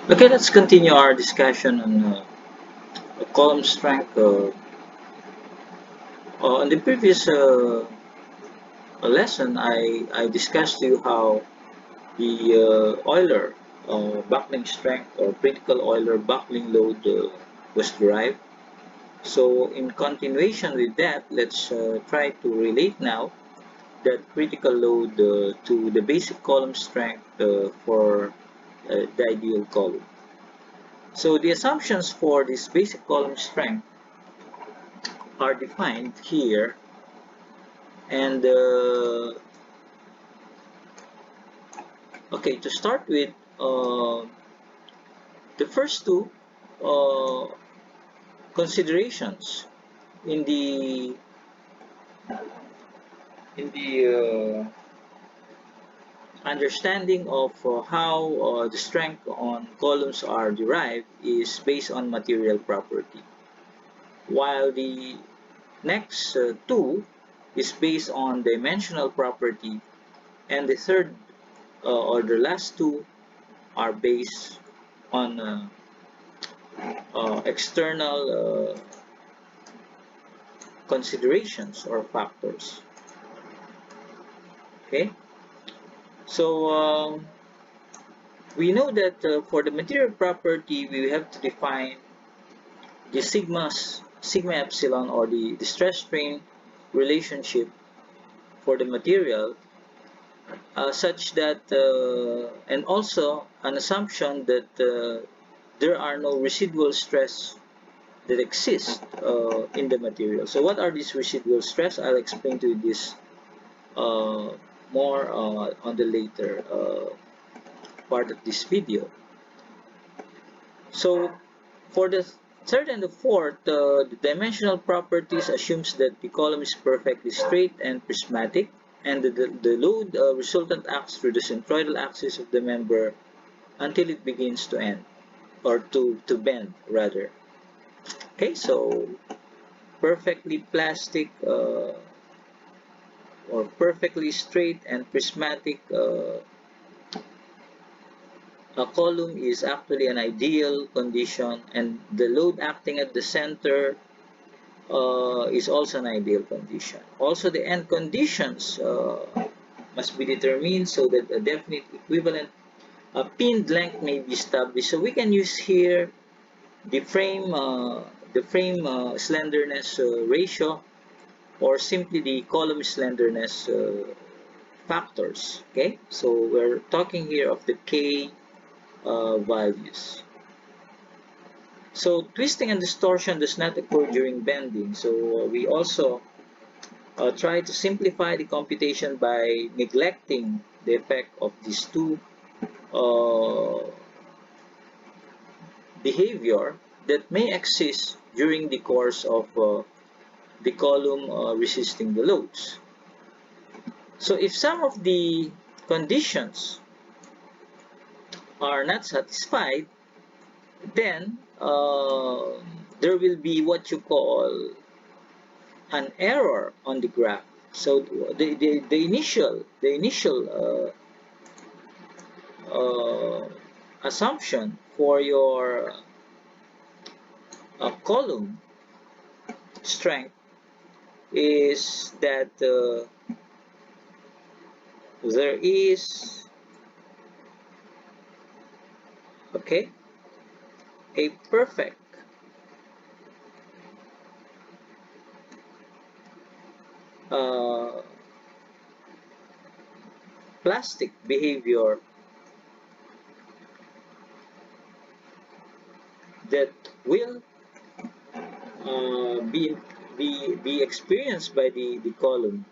Okay, let's continue our discussion on column strength. On the previous lesson, I discussed to you how the Euler buckling strength or critical Euler buckling load was derived. So in continuation with that, let's try to relate now that critical load to the basic column strength for the ideal column. So the assumptions for this basic column strength are defined here, and okay, to start with, the first two uh, considerations in the understanding of how the strength on columns are derived is based on material property, while the next two is based on dimensional property, and the third or the last two are based on external considerations or factors. Okay, so we know that for the material property, we have to define the sigma epsilon, or the stress strain relationship for the material, such that and also an assumption that there are no residual stress that exist in the material. So what are these residual stress? I'll explain to you this uh, more on the later part of this video. So for the third and the fourth, the dimensional properties assumes that the column is perfectly straight and prismatic, and the load resultant acts through the centroidal axis of the member until it begins to end, or to bend rather. Okay, so perfectly plastic or perfectly straight and prismatic a column is actually an ideal condition, and the load acting at the center is also an ideal condition. Also, the end conditions must be determined so that a definite equivalent pinned length may be established. So we can use here the frame slenderness ratio, or simply the column slenderness factors. Okay, so we're talking here of the K values. So twisting and distortion does not occur during bending. So we also try to simplify the computation by neglecting the effect of these two uh, behavior that may exist during the course of the column resisting the loads. So if some of the conditions are not satisfied, then there will be what you call an error on the graph. So the initial assumption for your column strength is that there is, okay, a perfect uh, plastic behavior that will be experienced by the column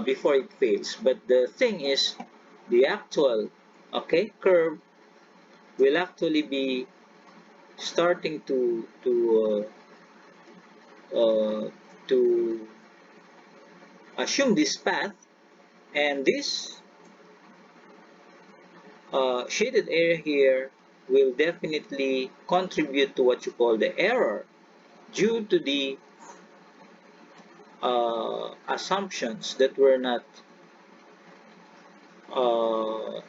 before it fails. But the thing is, the actual, okay, curve will actually be starting to assume this path, and this shaded area here will definitely contribute to what you call the error due to the assumptions that were not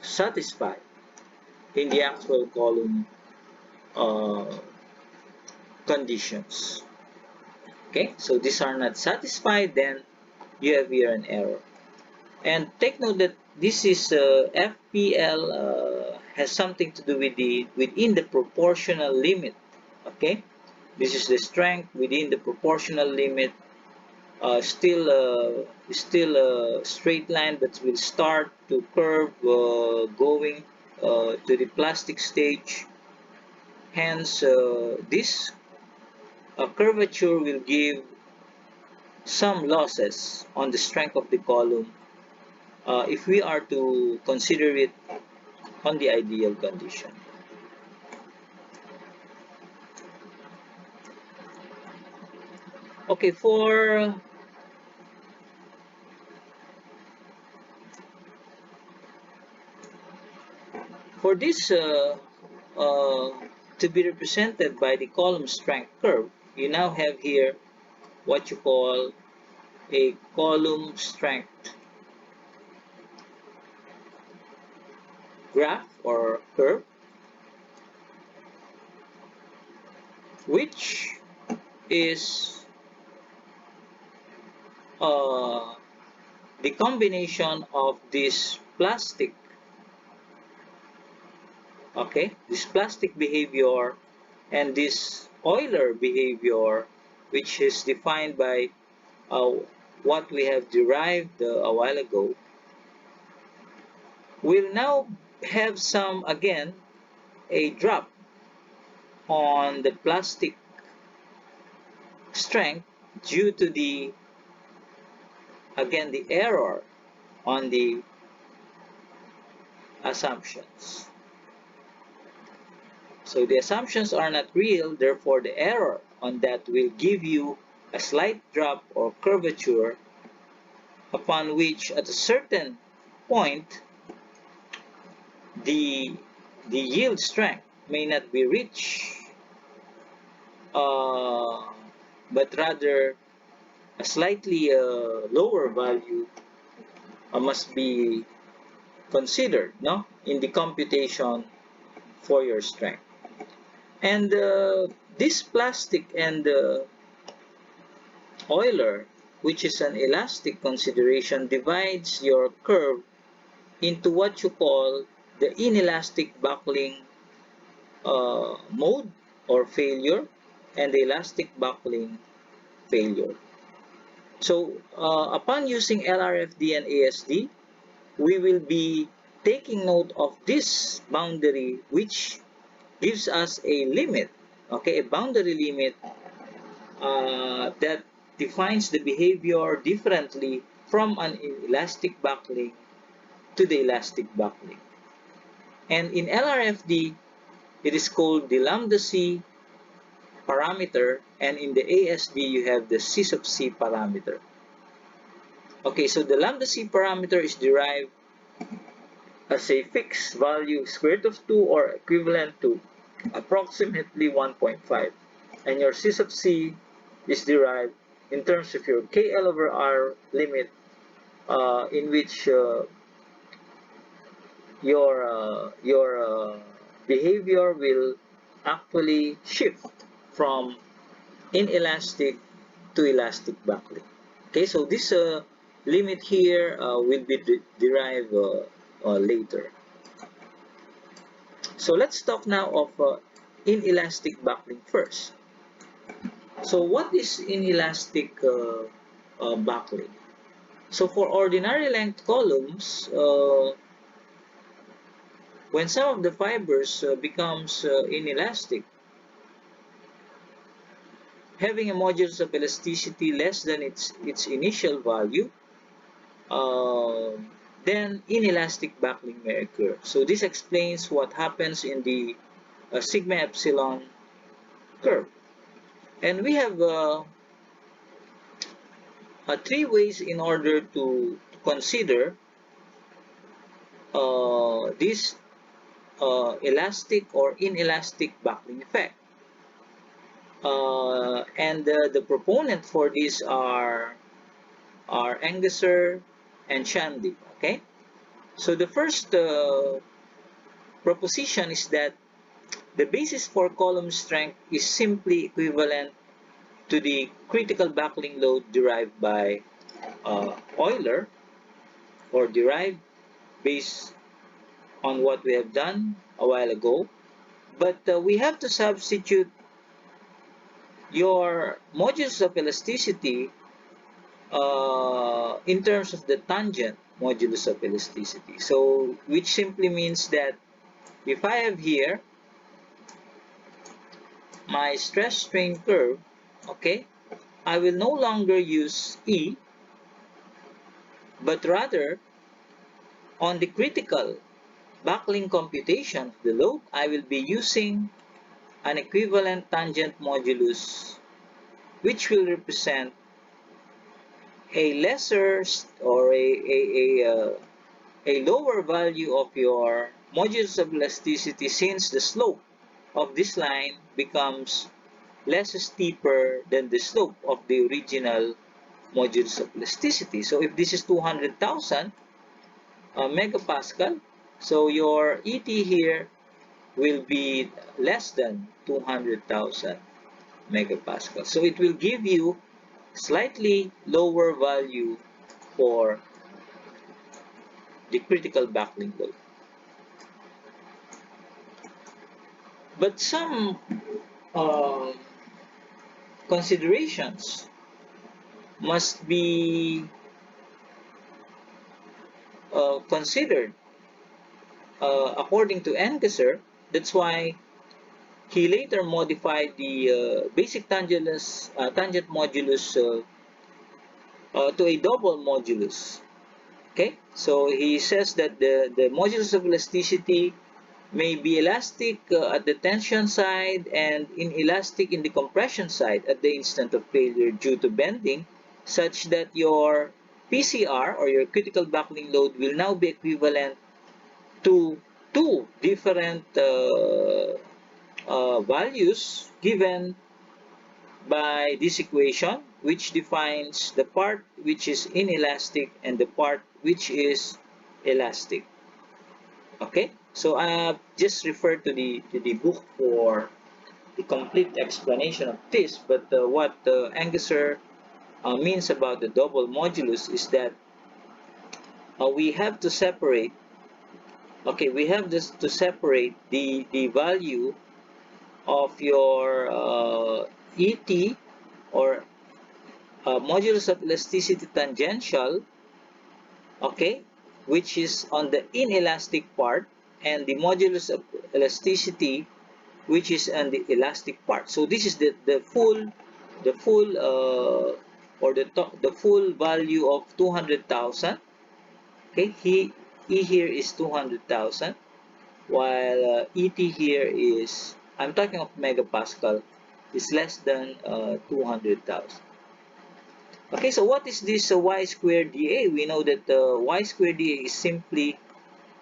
satisfied in the actual column conditions. Okay, so these are not satisfied, then you have here an error. And take note that this is FPL has something to do with the within the proportional limit. Okay, this is the strength within the proportional limit. Still a straight line, but will start to curve going to the plastic stage. Hence, this curvature will give some losses on the strength of the column if we are to consider it on the ideal condition. Okay, for this uh, to be represented by the column strength curve, you now have here what you call a column strength graph or curve, which is the combination of this plastic, okay, this plastic behavior and this Euler behavior, which is defined by uh, what we have derived a while ago, will now have some, again, a drop on the plastic strength due to the, again, the error on the assumptions. So the assumptions are not real, therefore the error on that will give you a slight drop or curvature, upon which at a certain point the yield strength may not be reached, but rather a slightly lower value must be considered, no, in the computation for your strength. And this plastic and Euler, which is an elastic consideration, divides your curve into what you call the inelastic buckling mode or failure and the elastic buckling failure. So upon using LRFD and ASD, we will be taking note of this boundary, which gives us a limit, okay, a boundary limit that defines the behavior differently from an elastic buckling to the elastic buckling. And in LRFD, it is called the lambda C parameter, and in the ASD, you have the C sub C parameter. Okay, so the lambda C parameter is derived as a fixed value square root of 2 or equivalent to approximately 1.5. And your C sub C is derived in terms of your KL over R limit, in which your behavior will actually shift from inelastic to elastic buckling. Okay, so this limit here will be derived later. So let's talk now of inelastic buckling first. So what is inelastic buckling? So for ordinary length columns, when some of the fibers becomes inelastic, having a modulus of elasticity less than its initial value, then inelastic buckling may occur. So this explains what happens in the sigma epsilon curve. And we have three ways in order to consider this elastic or inelastic buckling effect. And the proponent for these are Angesser and Shandy. Okay, so the first proposition is that the basis for column strength is simply equivalent to the critical buckling load derived by Euler, or derived based on what we have done a while ago. But we have to substitute your modulus of elasticity in terms of the tangent modulus of elasticity. So, which simply means that if I have here my stress strain curve, okay, I will no longer use E, but rather on the critical buckling computation of the load, I will be using an equivalent tangent modulus, which will represent a lesser or a lower value of your modulus of elasticity, since the slope of this line becomes less steeper than the slope of the original modulus of elasticity. So if this is 200,000 megapascal, so your ET here will be less than 200,000 megapascal. So it will give you slightly lower value for the critical buckling load. But some considerations must be considered according to Angesser. That's why he later modified the basic tangent modulus to a double modulus. Okay, so he says that the modulus of elasticity may be elastic at the tension side and inelastic in the compression side at the instant of failure due to bending, such that your PCR, or your critical buckling load, will now be equivalent to two different values given by this equation, which defines the part which is inelastic and the part which is elastic. Okay, so I just referred to the book for the complete explanation of this. But what Angesser means about the double modulus is that we have to separate. Okay, we have just to separate the value of your ET, or modulus of elasticity tangential, okay, which is on the inelastic part, and the modulus of elasticity, which is on the elastic part. So this is the full or the full value of 200,000. Okay, E here is 200,000, while ET here is, I'm talking of megapascal, is less than 200,000. Okay, so what is this y squared dA? We know that y squared dA is simply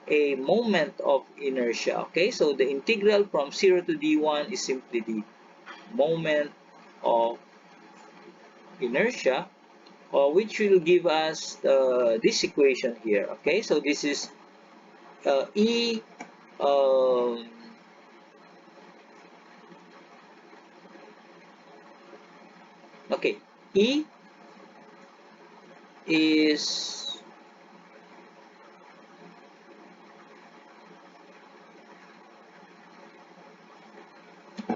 a moment of inertia. Okay, so the integral from 0 to d1 is simply the moment of inertia, which will give us this equation here. Okay, so this is E um, okay, E is